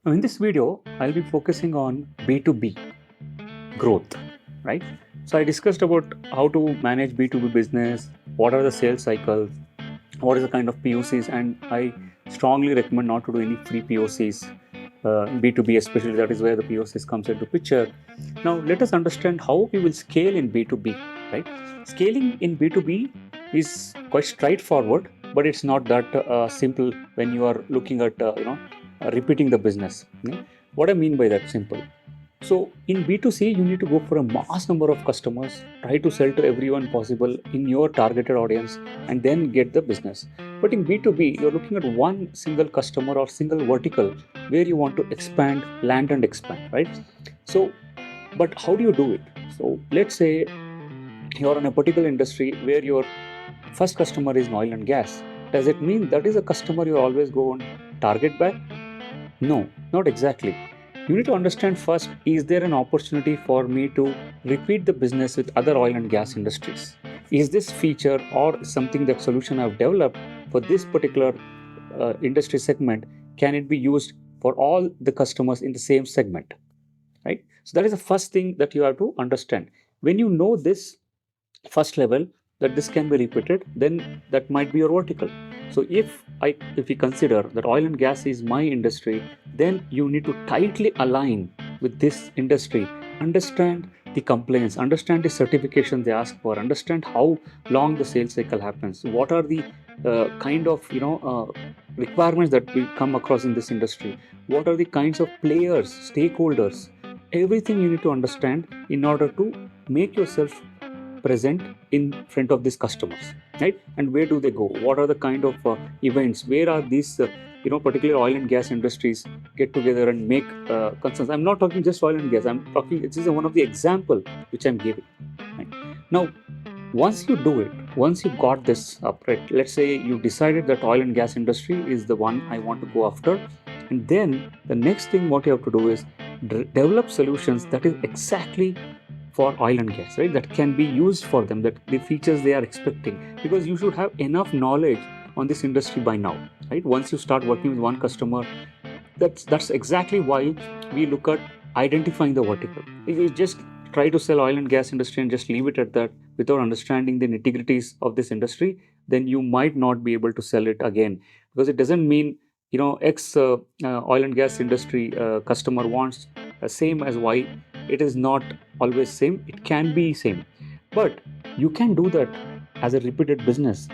Now, in this video, I'll be focusing on B2B growth, right? So I discussed about how to manage B2B business, what are the sales cycles, what is the kind of POCs, and I strongly recommend not to do any free POCs. B2B especially, that is where the POCs comes into picture. Now let us understand how we will scale in B2B, right? Scaling in B2B is quite straightforward, but it's not that simple when you are looking at repeating the business. What I mean by that simple. So in B2C, you need to go for a mass number of customers, try to sell to everyone possible in your targeted audience, and then get the business. But in B2B, you're looking at one single customer or single vertical where you want to expand, land and expand, right? So, but how do you do it? So let's say you're in a particular industry where your first customer is oil and gas. Does it mean that is a customer you always go on target by? No, not exactly. You need to understand first, is there an opportunity for me to repeat the business with other oil and gas industries? Is this feature or something that solution I've developed for this particular industry segment, can it be used for all the customers in the same segment? Right? So that is the first thing that you have to understand. When you know this first level, that this can be repeated, then that might be your vertical. So if we consider that oil and gas is my industry, then you need to tightly align with this industry, understand the complaints, understand the certification they ask for, understand how long the sales cycle happens, what are the kind of requirements that we come across in this industry, what are the kinds of players, stakeholders, everything you need to understand in order to make yourself present in front of these customers, right? And where do they go, what are the kind of events, where are these particular oil and gas industries get together and make concerns. I'm not talking just oil and gas, I'm talking, this is one of the example which I'm giving, right? Now once you do it, once you got this up, right, let's say you decided that oil and gas industry is the one I want to go after, and then the next thing what you have to do is develop solutions that is exactly for oil and gas, right? That can be used for them, that the features they are expecting, because you should have enough knowledge on this industry by now, right? Once you start working with one customer, that's exactly why we look at identifying the vertical. If you just try to sell oil and gas industry and just leave it at that without understanding the nitty-gritties of this industry, then you might not be able to sell it again, because it doesn't mean X oil and gas industry customer wants same as Y. It is not always same. It can be same, but you can do that as a repeated business.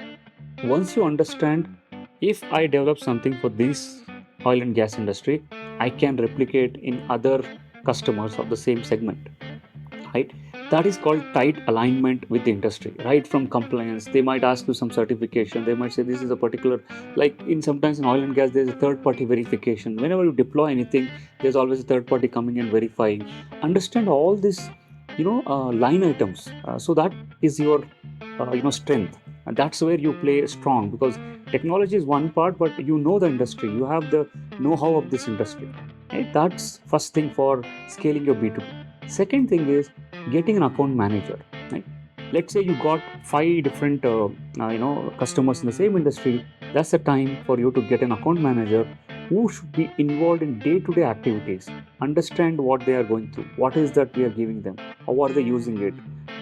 Once you understand, if I develop something for this oil and gas industry, I can replicate in other customers of the same segment, right? That is called tight alignment with the industry. Right from compliance, they might ask you some certification, they might say this is a particular, like in sometimes in oil and gas there's a third party verification. Whenever you deploy anything, there's always a third party coming and verifying. Understand all these line items, so that is your strength, and that's where you play strong, because technology is one part, but you know the industry, you have the know-how of this industry, right? That's first thing for scaling your B2B. Second thing is getting an account manager, right? Let's say you got 5 different customers in the same industry. That's the time for you to get an account manager who should be involved in day-to-day activities, understand what they are going through, what is that we are giving them, how are they using it,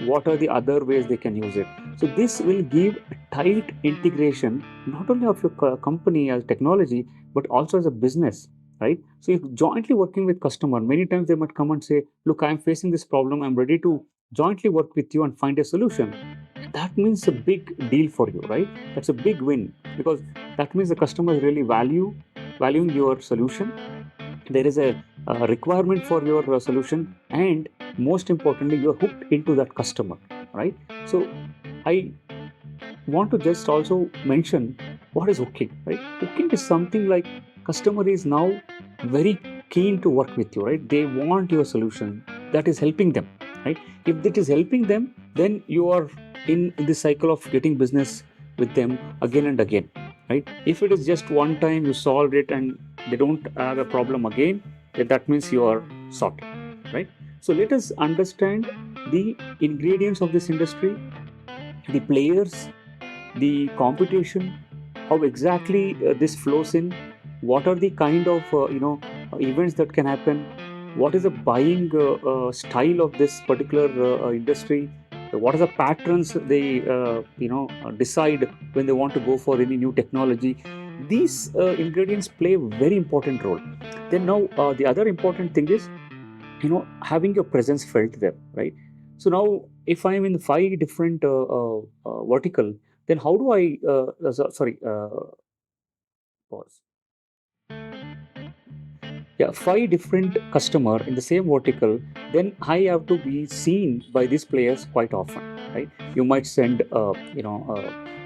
what are the other ways they can use it. So this will give a tight integration not only of your company as technology, but also as a business, right? So if jointly working with customer, many times they might come and say, look, I'm facing this problem, I'm ready to jointly work with you and find a solution. That means a big deal for you, right? That's a big win, because that means the customer is really valuing your solution. There is a requirement for your solution, and most importantly, you're hooked into that customer, right? So I want to just also mention what is hooking, right? Hooking is something like customer is now very keen to work with you, right? They want your solution that is helping them, right? If it is helping them, then you are in the cycle of getting business with them again and again, right? If it is just one time you solved it and they don't have a problem again, then that means you are sorted, right? So let us understand the ingredients of this industry, the players, the competition, how exactly this flows in, what are the kind of events that can happen, what is the buying style of this particular industry, what are the patterns they decide when they want to go for any new technology. These ingredients play a very important role. Then now the other important thing is having your presence felt there, right? So now if I'm in five different vertical, then how do I sorry pause. Yeah, five different customer in the same vertical, then I have to be seen by these players quite often, right? You might send a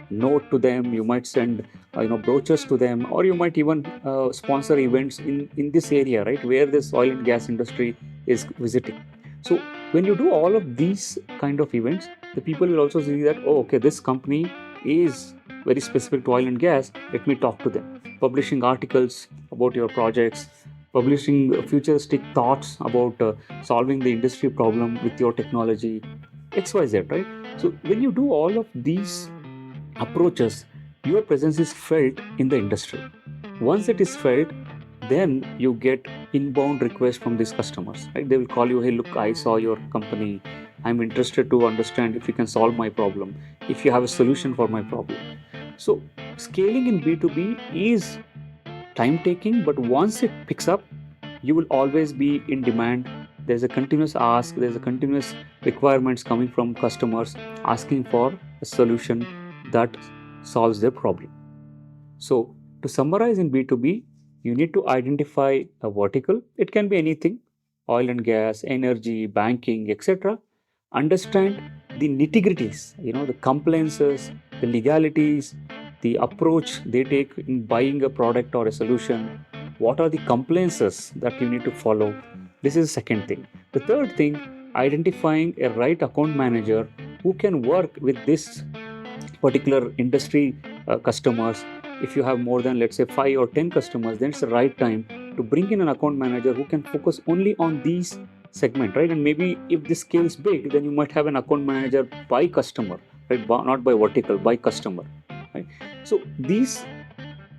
note to them, you might send brochures to them, or you might even sponsor events in this area, right, where this oil and gas industry is visiting. So when you do all of these kind of events, the people will also see that, oh, okay, this company is very specific to oil and gas, let me talk to them. Publishing articles about your projects, publishing futuristic thoughts about solving the industry problem with your technology, XYZ, right? So when you do all of these approaches, your presence is felt in the industry. Once it is felt, then you get inbound requests from these customers, right? They will call you, hey, look, I saw your company. I'm interested to understand if you can solve my problem, if you have a solution for my problem. So scaling in B2B is time taking, but once it picks up, you will always be in demand. There's a continuous ask, there's a continuous requirements coming from customers asking for a solution that solves their problem. So to summarize in B2B, you need to identify a vertical. It can be anything, oil and gas, energy, banking, etc. Understand the nitty-gritties, the compliances, the legalities, the approach they take in buying a product or a solution. What are the compliances that you need to follow? This is the second thing. The third thing, identifying a right account manager who can work with this particular industry customers. If you have more than, let's say, 5 or 10 customers, then it's the right time to bring in an account manager who can focus only on these segment, right? And maybe if this scales big, then you might have an account manager by customer, right? Not by vertical, by customer, right? So these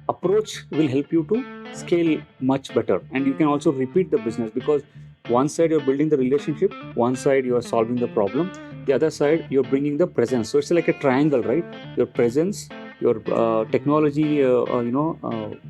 approach will help you to scale much better, and you can also repeat the business, because one side you're building the relationship, one side you are solving the problem, the other side you're bringing the presence. So it's like a triangle, right? Your presence, your technology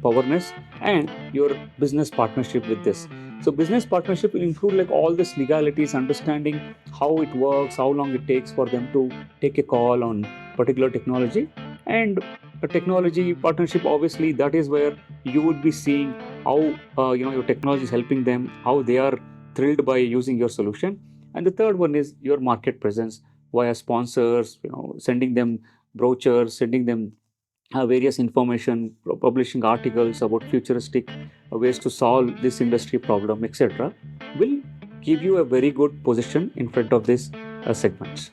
powerness, and your business partnership with this. So business partnership will include like all this legalities, understanding how it works, how long it takes for them to take a call on particular technology. And a technology partnership, obviously that is where you would be seeing how your technology is helping them, how they are thrilled by using your solution. And the third one is your market presence via sponsors, sending them brochures, sending them various information, publishing articles about futuristic ways to solve this industry problem, etc., will give you a very good position in front of these segments.